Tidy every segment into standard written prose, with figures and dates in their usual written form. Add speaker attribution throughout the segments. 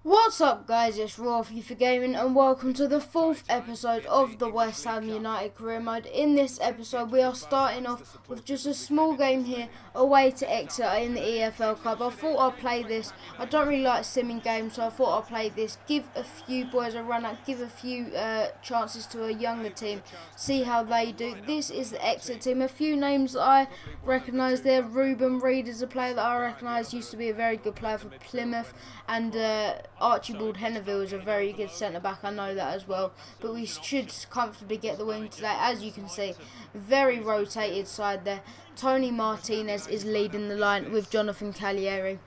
Speaker 1: What's up guys, it's Fifa Gaming and welcome to the 4th episode of the West Ham United career mode. In this episode we are starting off with just a small game here away to Exeter in the EFL Cup. I thought I'd play this. I don't really like simming games, so I thought I'd play this, give a few boys a run out, give a few chances to a younger team, see how they do. This is the Exeter team. A few names that I recognise there. Ruben Reid is a player that I recognise, used to be a very good player for Plymouth, and Archibald Henneville is a very good centre-back, I know that as well. But we should comfortably get the win today. As you can see, very rotated side there. Tony Martinez is leading the line with Jonathan Calieri.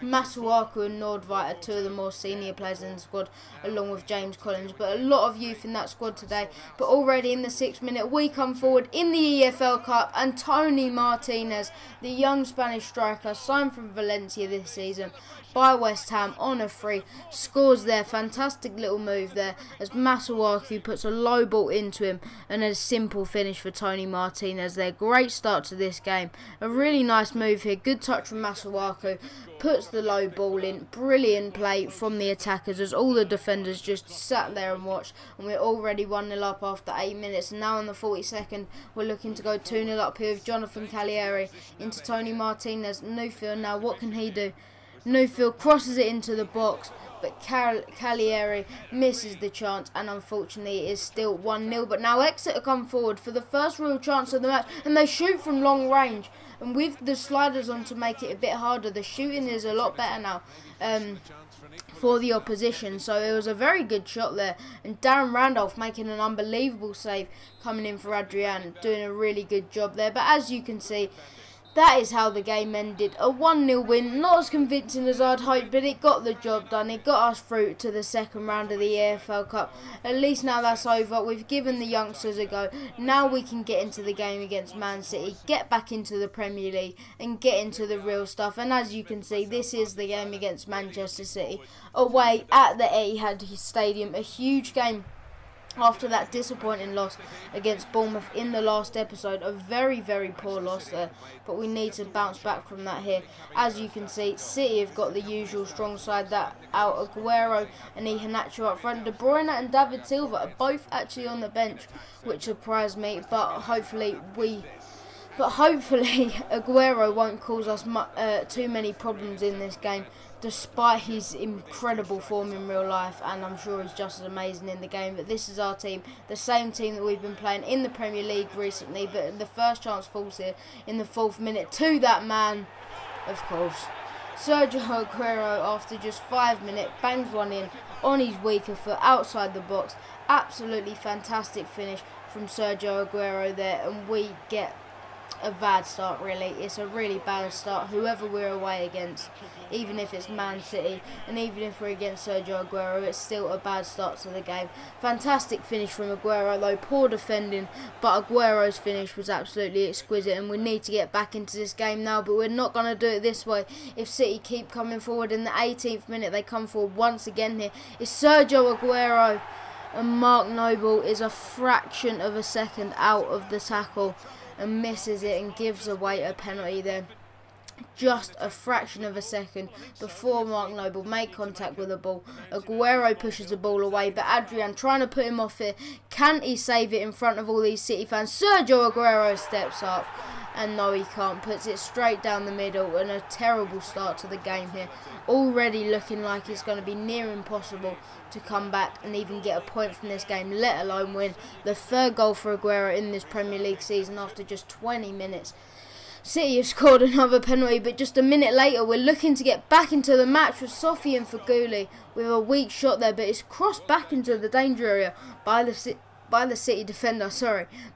Speaker 1: Masuaku and Nordveit are two of the more senior players in the squad, along with James Collins, but a lot of youth in that squad today. But already in the 6th minute we come forward in the EFL Cup, and Tony Martinez, the young Spanish striker signed from Valencia this season by West Ham on a free, scores there. Fantastic little move there as Masuaku puts a low ball into him, and a simple finish for Tony Martinez there. Great start to this game, a really nice move here, good touch from Masuaku, puts the low ball in. Brilliant play from the attackers as all the defenders just sat there and watched, and we're already 1-0 up after 8 minutes, and now in the 42nd we're looking to go 2-0 up here with Jonathan Calieri into Tony Martinez. Newfield now, what can he do? Newfield crosses it into the box, but Calieri misses the chance, and unfortunately it is still 1-0. But now Exeter come forward for the first real chance of the match, and they shoot from long range. And with the sliders on to make it a bit harder, the shooting is a lot better now for the opposition. So it was a very good shot there, and Darren Randolph making an unbelievable save, coming in for Adrian, doing a really good job there. But as you can see, that is how the game ended. A 1-0 win, not as convincing as I'd hoped, but it got the job done. It got us through to the second round of the EFL Cup. At least now that's over. We've given the youngsters a go. Now we can get into the game against Man City, get back into the Premier League and get into the real stuff. And as you can see, this is the game against Manchester City away at the Etihad Stadium. A huge game after that disappointing loss against Bournemouth in the last episode. A very, very poor loss there, but we need to bounce back from that here. As you can see, City have got the usual strong side, that out Aguero and Iheanacho up front. De Bruyne and David Silva are both actually on the bench, which surprised me, but hopefully Aguero won't cause us too many problems in this game, despite his incredible form in real life, and I'm sure he's just as amazing in the game. But this is our team, the same team that we've been playing in the Premier League recently. But the first chance falls here in the 4th minute to that man, of course, Sergio Aguero. After just 5 minutes, bangs one in on his weaker foot outside the box. Absolutely fantastic finish from Sergio Aguero there, and we get a bad start. Really, it's a really bad start, whoever we're away against, even if it's Man City, and even if we're against Sergio Aguero, it's still a bad start to the game. Fantastic finish from Aguero though, poor defending, but Aguero's finish was absolutely exquisite, and we need to get back into this game now, but we're not going to do it this way. If City keep coming forward in the 18th minute, they come forward once again here. It's Sergio Aguero, and Mark Noble is a fraction of a second out of the tackle and misses it and gives away a penalty there. Just a fraction of a second before Mark Noble made contact with the ball. Aguero pushes the ball away, but Adrian trying to put him off here. Can he save it in front of all these City fans? Sergio Aguero steps up, and no, he can't. Puts it straight down the middle, and a terrible start to the game here. Already looking like it's going to be near impossible to come back and even get a point from this game, let alone win. The 3rd goal for Aguero in this Premier League season after just 20 minutes. City have scored another penalty, but just a minute later we're looking to get back into the match with Sofian Feghouli with a weak shot there, but it's crossed back into the danger area by the City defender,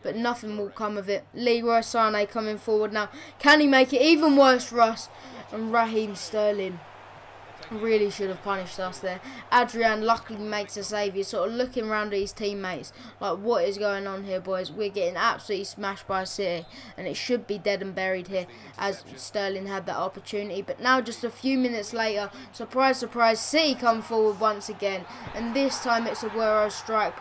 Speaker 1: but nothing will come of it. Leroy Sané coming forward now. Can he make it even worse for us? And Raheem Sterling really should have punished us there. Adrian luckily makes a save. He's sort of looking around at his teammates like, what is going on here, boys? We're getting absolutely smashed by City, and it should be dead and buried here, as Sterling had that opportunity. But now just a few minutes later, surprise, surprise, City come forward once again, and this time it's Aguero's strike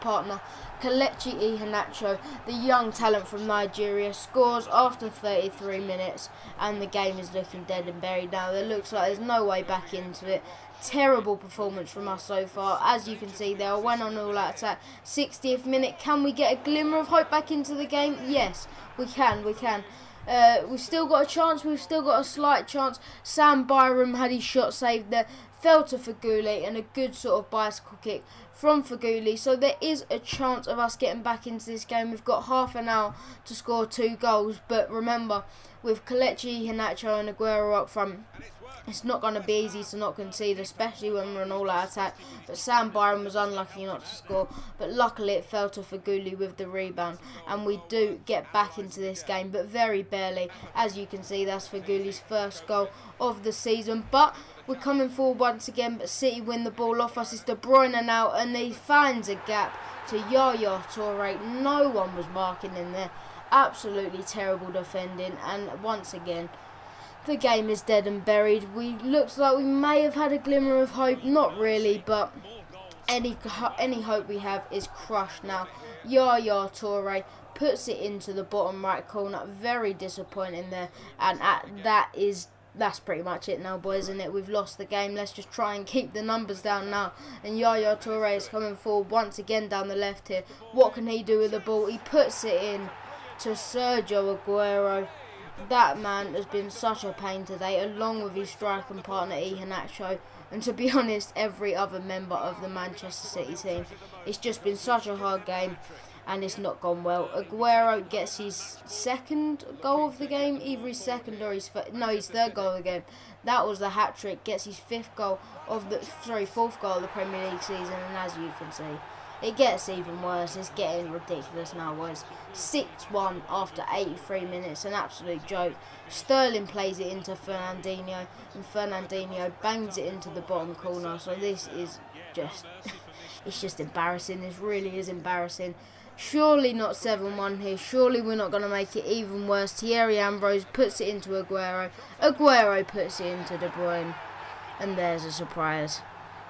Speaker 1: partner, Kelechi Iheanacho, the young talent from Nigeria, scores after 33 minutes, and the game is looking dead and buried now. It looks like there's no way back into it. Terrible performance from us so far. As you can see there, I went on all out attack. 60th minute, can we get a glimmer of hope back into the game? Yes, we can. We've still got a chance. We've still got a slight chance. Sam Byram had his shot saved there. Fell to Faguli, and a good sort of bicycle kick from Faguli. So there is a chance of us getting back into this game. We've got half an hour to score 2 goals. But remember, with Kelechi Iheanacho and Aguero up front, it's not going to be easy to not concede, especially when we're on all-out attack. But Sam Byram was unlucky not to score. But luckily it fell to Faguli with the rebound. And we do get back into this game, but very barely. As you can see, that's Faguli's first goal of the season. But we're coming forward once again, but City win the ball off us. It's De Bruyne now, and he finds a gap to Yaya Toure. No one was marking in there. Absolutely terrible defending, and once again, the game is dead and buried. Looks like we may have had a glimmer of hope. Not really, but any hope we have is crushed now. Yaya Toure puts it into the bottom right corner. Very disappointing there, and that's pretty much it now, boys, isn't it? We've lost the game. Let's just try and keep the numbers down now. And Yaya Toure is coming forward once again down the left here. What can he do with the ball? He puts it in to Sergio Aguero. That man has been such a pain today, along with his striking partner Iheanacho, and to be honest, every other member of the Manchester City team. It's just been such a hard game, and it's not gone well. Aguero gets his second goal of the game, either his second or his third goal of the game. That was the hat-trick. Gets his fourth goal of the Premier League season, and as you can see, it gets even worse. It's getting ridiculous now, boys. 6-1 after 83 minutes, an absolute joke. Sterling plays it into Fernandinho, and Fernandinho bangs it into the bottom corner. So this is just, it's just embarrassing. This really is embarrassing. Surely not 7-1 here. Surely we're not going to make it even worse. Thierry Ambrose puts it into Aguero. Aguero puts it into De Bruyne. And there's a surprise.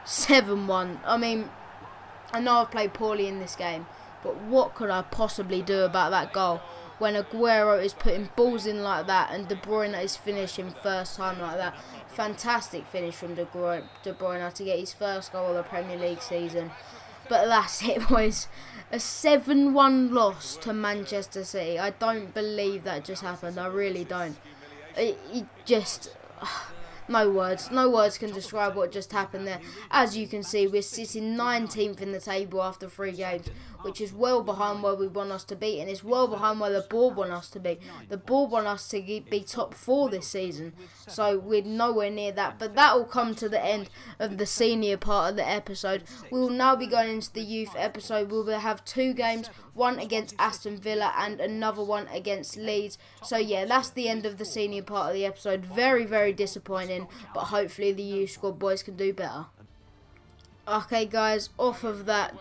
Speaker 1: 7-1. I mean, I know I've played poorly in this game, but what could I possibly do about that goal when Aguero is putting balls in like that and De Bruyne is finishing first time like that? Fantastic finish from De Bruyne to get his first goal of the Premier League season. But that's it, boys. A 7-1 loss to Manchester City. I don't believe that just happened. I really don't. It just... No words can describe what just happened there. As you can see, we're sitting 19th in the table after 3 games, which is well behind where we want us to be, and it's well behind where the board want us to be. The board want us to be top 4 this season, so we're nowhere near that. But that will come to the end of the senior part of the episode. We will now be going into the youth episode. We will have 2 games, one against Aston Villa and another one against Leeds. So yeah, that's the end of the senior part of the episode. Very, very disappointing, but hopefully the youth squad boys can do better. Okay guys, off of that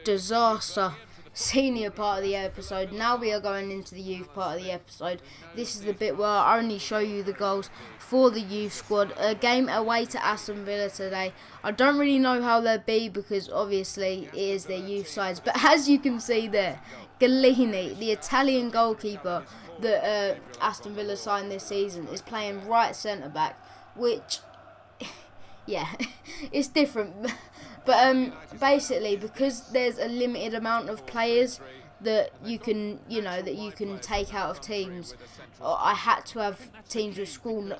Speaker 1: disaster senior part of the episode, now we are going into the youth part of the episode. This is the bit where I only show you the goals for the youth squad. A game away to Aston Villa today. I don't really know how they'll be because obviously it is their youth sides, but as you can see there, Gallini, the Italian goalkeeper that Aston Villa signed this season, is playing right centre back, which yeah, it's different. But basically, because there's a limited amount of players that you can, take out of teams, I had to have teams with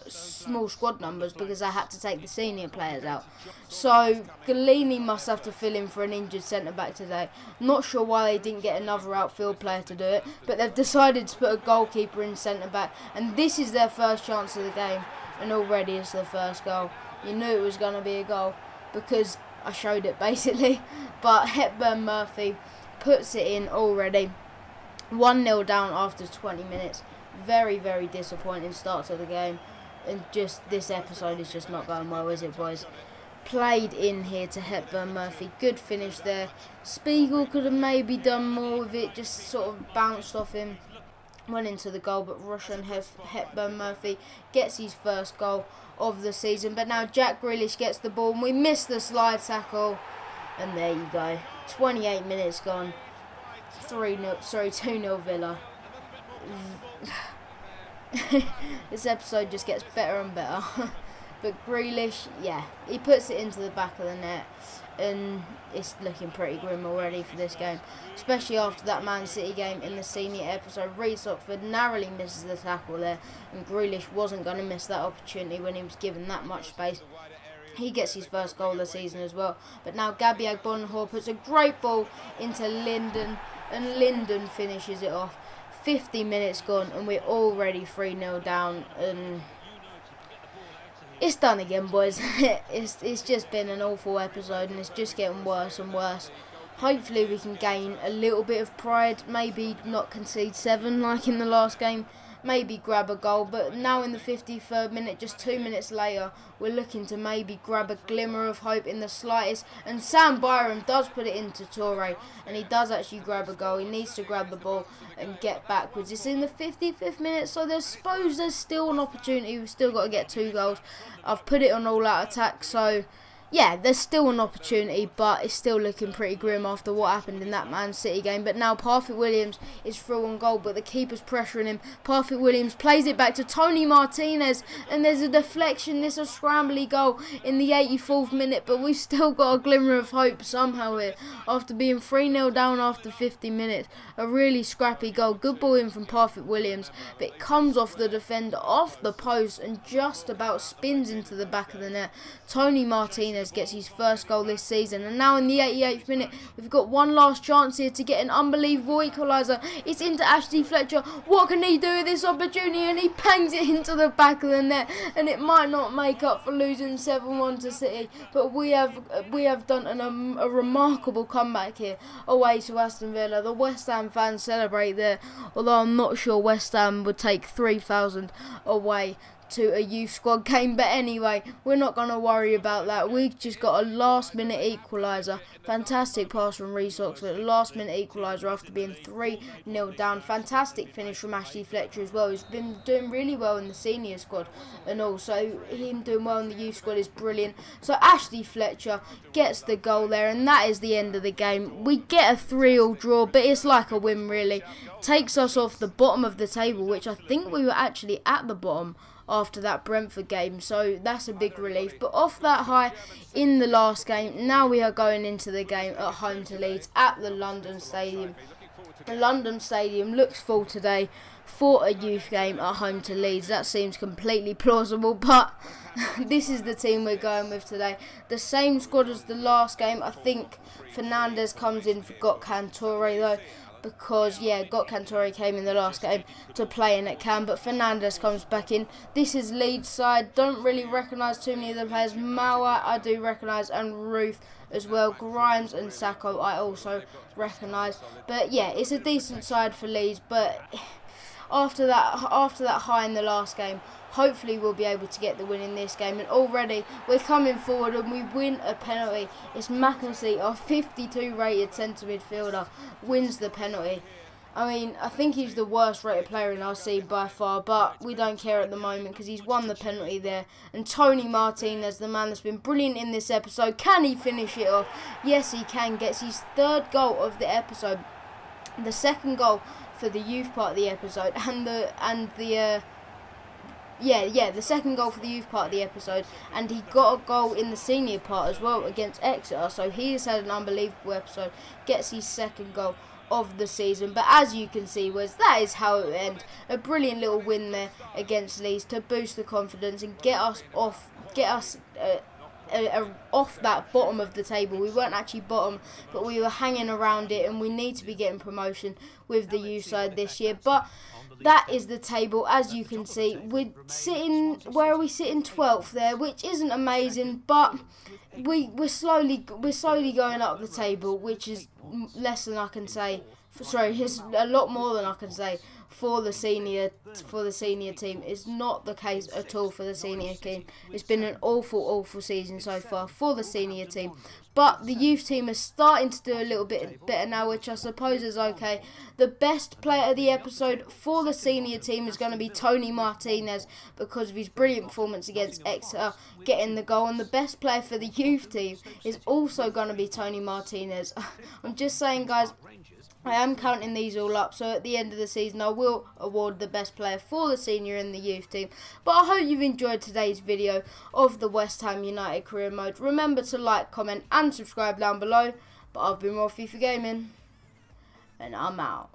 Speaker 1: small squad numbers because I had to take the senior players out. So Gallini must have to fill in for an injured centre back today. Not sure why they didn't get another outfield player to do it, but they've decided to put a goalkeeper in centre back, and this is their first chance of the game, and already it's the first goal. You knew it was going to be a goal because I showed it basically, but Hepburn Murphy puts it in already. 1-0 down after 20 minutes. Very, very disappointing start to the game, and just this episode is just not going well, is it, boys? Played in here to Hepburn Murphy. Good finish there. Spiegel could have maybe done more with it, just sort of bounced off him, went into the goal, but Russian Hepburn Murphy gets his first goal of the season. But now Jack Grealish gets the ball, and we miss the slide tackle. And there you go. 28 minutes gone. 2-0 Villa. This episode just gets better and better. But Grealish, yeah, he puts it into the back of the net, and it's looking pretty grim already for this game, especially after that Man City game in the senior episode. Reece Oxford narrowly misses the tackle there, and Grealish wasn't going to miss that opportunity when he was given that much space. He gets his first goal of the season as well. But now Gabby Agbonlahor puts a great ball into Linden, and Linden finishes it off. 50 minutes gone, and we're already 3-0 down, and it's done again, boys. It's just been an awful episode, and it's just getting worse and worse. Hopefully we can gain a little bit of pride, maybe not concede 7 like in the last game, maybe grab a goal. But now in the 53rd minute, just 2 minutes later, we're looking to maybe grab a glimmer of hope in the slightest. And Sam Byram does put it into Toure, and he does actually grab a goal. He needs to grab the ball and get backwards. It's in the 55th minute, so there's still an opportunity. We've still got to get 2 goals. I've put it on all-out attack, so yeah, there's still an opportunity, but it's still looking pretty grim after what happened in that Man City game. But now Parfit Williams is through on goal, but the keeper's pressuring him. Parfit Williams plays it back to Tony Martinez, and there's a deflection. This is a scrambly goal in the 84th minute, but we've still got a glimmer of hope somehow here after being 3-0 down after 50 minutes. A really scrappy goal. Good ball in from Parfit Williams, but it comes off the defender, off the post, and just about spins into the back of the net. Tony Martinez gets his first goal this season, and now in the 88th minute we've got one last chance here to get an unbelievable equaliser. It's into Ashley Fletcher. What can he do with this opportunity? And he bangs it into the back of the net, and it might not make up for losing 7-1 to City, but we have done a remarkable comeback here away to Aston Villa. The West Ham fans celebrate there, although I'm not sure West Ham would take 3,000 away to a youth squad game. But anyway, we're not going to worry about that. We just got a last minute equaliser. Fantastic pass from Reece Oxford. Last minute equaliser after being 3-0 down. Fantastic finish from Ashley Fletcher as well. He's been doing really well in the senior squad, and also him doing well in the youth squad is brilliant. So Ashley Fletcher gets the goal there, and that is the end of the game. We get a 3-3 draw, but it's like a win really. Takes us off the bottom of the table, which I think we were actually at the bottom after that Brentford game, so that's a big relief. But off that high in the last game, now we are going into the game at home to Leeds at the London Stadium. The London Stadium looks full today for a youth game at home to Leeds. That seems completely plausible, but this is the team we're going with today. The same squad as the last game. I think Fernandes comes in for Gökhan Toure though, because yeah, Gökhan Toure came in the last game to play in at Cam, but Fernandes comes back in. This is Leeds side. Don't really recognise too many of the players. Mauer I do recognise, and Ruth as well. Grimes and Sacco I also recognise. But yeah, it's a decent side for Leeds, but after that high in the last game, hopefully we'll be able to get the win in this game. And already we're coming forward and we win a penalty. It's McAtee, our 52 rated centre midfielder, wins the penalty. I mean, I think he's the worst rated player in our side by far, but we don't care at the moment because he's won the penalty there. And Tony Martinez, the man that's been brilliant in this episode, can he finish it off? Yes, he can. Gets his 3rd goal of the episode, the 2nd goal for the youth part of the episode, and the 2nd goal for the youth part of the episode, and he got a goal in the senior part as well against Exeter, so he has had an unbelievable episode, gets his 2nd goal of the season. But as you can see, that is how it would end. A brilliant little win there against Leeds to boost the confidence and get us off that bottom of the table. We weren't actually bottom, but we were hanging around it, and we need to be getting promotion with the youth side this year. But that is the table. As you can see, we're sitting, where are we sitting? 12th there, which isn't amazing, but we're slowly going up the table, which is less than I can say. Sorry, it's a lot more than I can say for the senior team. It's not the case at all for the senior team. It's been an awful season so far for the senior team. But the youth team is starting to do a little bit better now, which I suppose is okay. The best player of the episode for the senior team is going to be Tony Martinez because of his brilliant performance against Exeter, getting the goal. And the best player for the youth team is also going to be Tony Martinez. I'm just saying, guys, I am counting these all up, so at the end of the season I will award the best player for the senior and the youth team. But I hope you've enjoyed today's video of the West Ham United career mode. Remember to like, comment and subscribe down below. But I've been Raw FIFA Gaming, and I'm out.